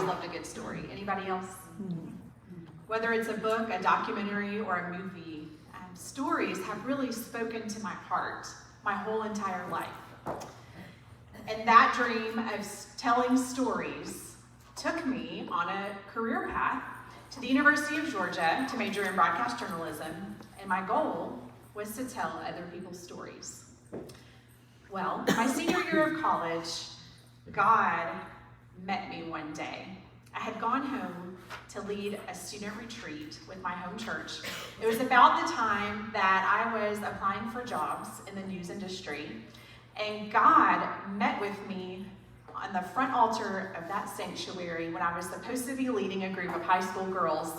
loved a good story. Anybody else? Whether it's a book, a documentary, or a movie, stories have really spoken to my heart my whole entire life. And that dream of telling stories took me on a career path to the University of Georgia to major in broadcast journalism, and my goal was to tell other people's stories. Well, my senior year of college, God met me one day. I had gone home to lead a student retreat with my home church. It was about the time that I was applying for jobs in the news industry, and God met with me on the front altar of that sanctuary when I was supposed to be leading a group of high school girls.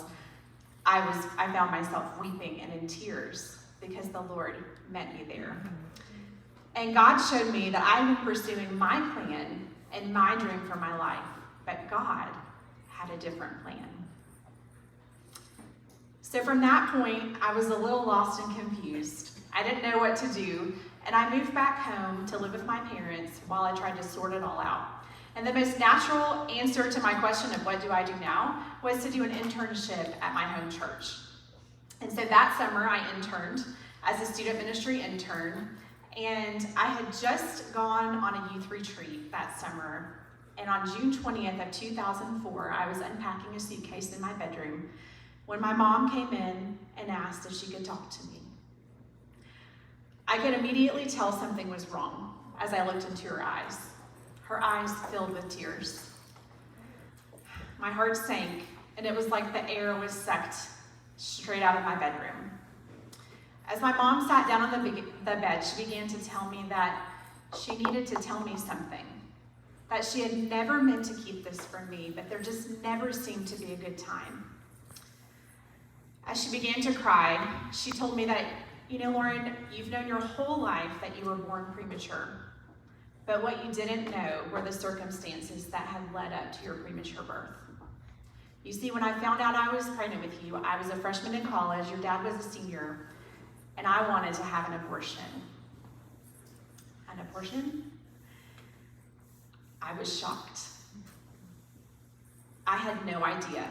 I found myself weeping and in tears because the Lord met me there. And God showed me that I had been pursuing my plan and my dream for my life, but God had a different plan. So from that point, I was a little lost and confused. I didn't know what to do, and I moved back home to live with my parents while I tried to sort it all out. And the most natural answer to my question of what do I do now was to do an internship at my home church. And so that summer I interned as a student ministry intern, and I had just gone on a youth retreat that summer. And on June 20th of 2004, I was unpacking a suitcase in my bedroom when my mom came in and asked if she could talk to me. I could immediately tell something was wrong as I looked into her eyes. Her eyes filled with tears. My heart sank, and it was like the air was sucked straight out of my bedroom. As my mom sat down on the bed, she began to tell me that she needed to tell me something, that she had never meant to keep this from me, but there just never seemed to be a good time. As she began to cry, she told me that, Lauren, you've known your whole life that you were born premature, but what you didn't know were the circumstances that had led up to your premature birth. You see, when I found out I was pregnant with you, I was a freshman in college, your dad was a senior, and I wanted to have an abortion. An abortion? I was shocked. I had no idea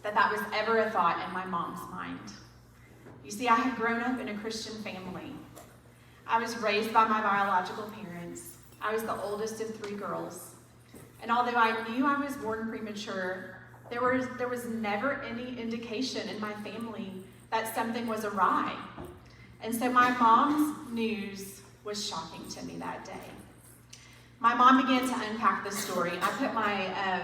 that was ever a thought in my mom's mind. You see, I had grown up in a Christian family. I was raised by my biological parents. I was the oldest of 3 girls. And although I knew I was born premature, there was never any indication in my family that something was awry. And so my mom's news was shocking to me that day. My mom began to unpack the story. I put my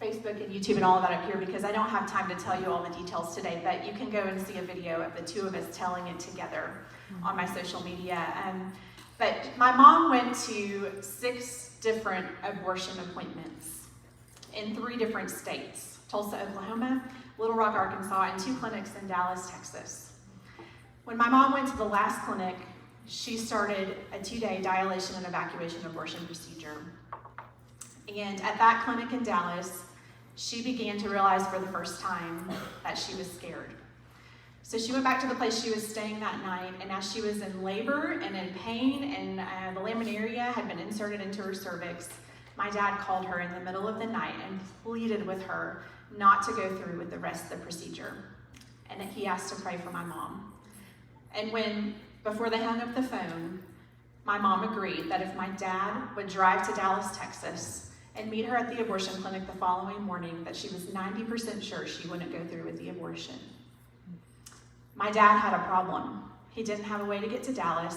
Facebook and YouTube and all of that up here because I don't have time to tell you all the details today, but you can go and see a video of the 2 of us telling it together on my social media. But my mom went to 6 different abortion appointments in 3 different states: Tulsa, Oklahoma, Little Rock, Arkansas, and 2 clinics in Dallas, Texas. When my mom went to the last clinic, she started a 2-day dilation and evacuation abortion procedure. And at that clinic in Dallas, she began to realize for the first time that she was scared. So she went back to the place she was staying that night, and as she was in labor and in pain, and the laminaria had been inserted into her cervix, my dad called her in the middle of the night and pleaded with her not to go through with the rest of the procedure. And he asked to pray for my mom. And before they hung up the phone, my mom agreed that if my dad would drive to Dallas, Texas, and meet her at the abortion clinic the following morning, that she was 90% sure she wouldn't go through with the abortion. My dad had a problem. He didn't have a way to get to Dallas.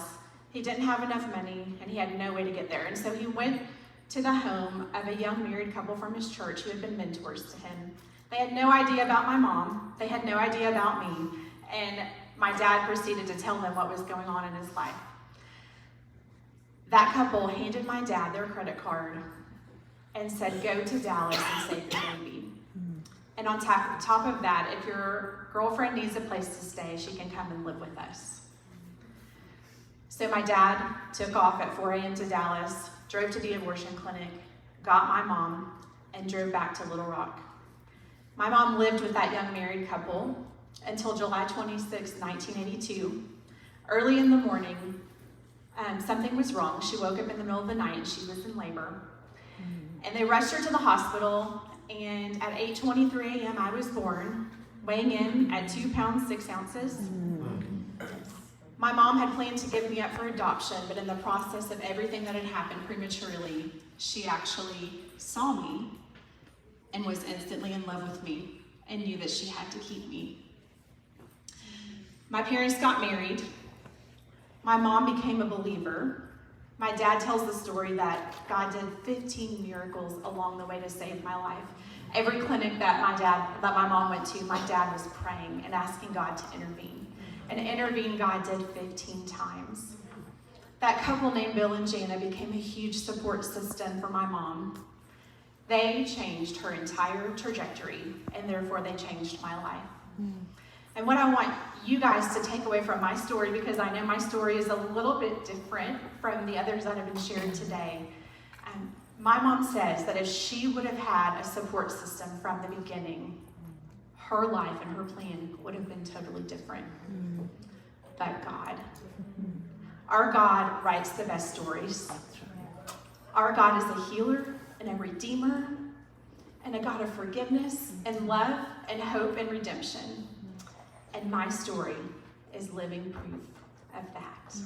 He didn't have enough money, and he had no way to get there. And so he went to the home of a young married couple from his church who had been mentors to him. They had no idea about my mom. They had no idea about me. And my dad proceeded to tell them what was going on in his life. That couple handed my dad their credit card and said, go to Dallas and save your baby. And on top of that, if your girlfriend needs a place to stay, she can come and live with us. So my dad took off at 4 a.m. to Dallas, drove to the abortion clinic, got my mom, and drove back to Little Rock. My mom lived with that young married couple until July 26, 1982. Early in the morning, something was wrong. She woke up in the middle of the night and she was in labor. And they rushed her to the hospital, and at 8:23 a.m. I was born, weighing in at 2 pounds 6 ounces. My mom had planned to give me up for adoption, but in the process of everything that had happened prematurely, she actually saw me and was instantly in love with me and knew that she had to keep me. My parents got married. My mom became a believer. My dad tells the story that God did 15 miracles along the way to save my life. Every clinic that my mom went to, my dad was praying and asking God to intervene. And intervene God did 15 times. That couple named Bill and Janna became a huge support system for my mom. They changed her entire trajectory, and therefore they changed my life. And what I want you guys to take away from my story, because I know my story is a little bit different from the others that have been shared today. My mom says that if she would have had a support system from the beginning, her life and her plan would have been totally different. But God, our God writes the best stories. Our God is a healer and a redeemer and a God of forgiveness and love and hope and redemption. And my story is living proof of that.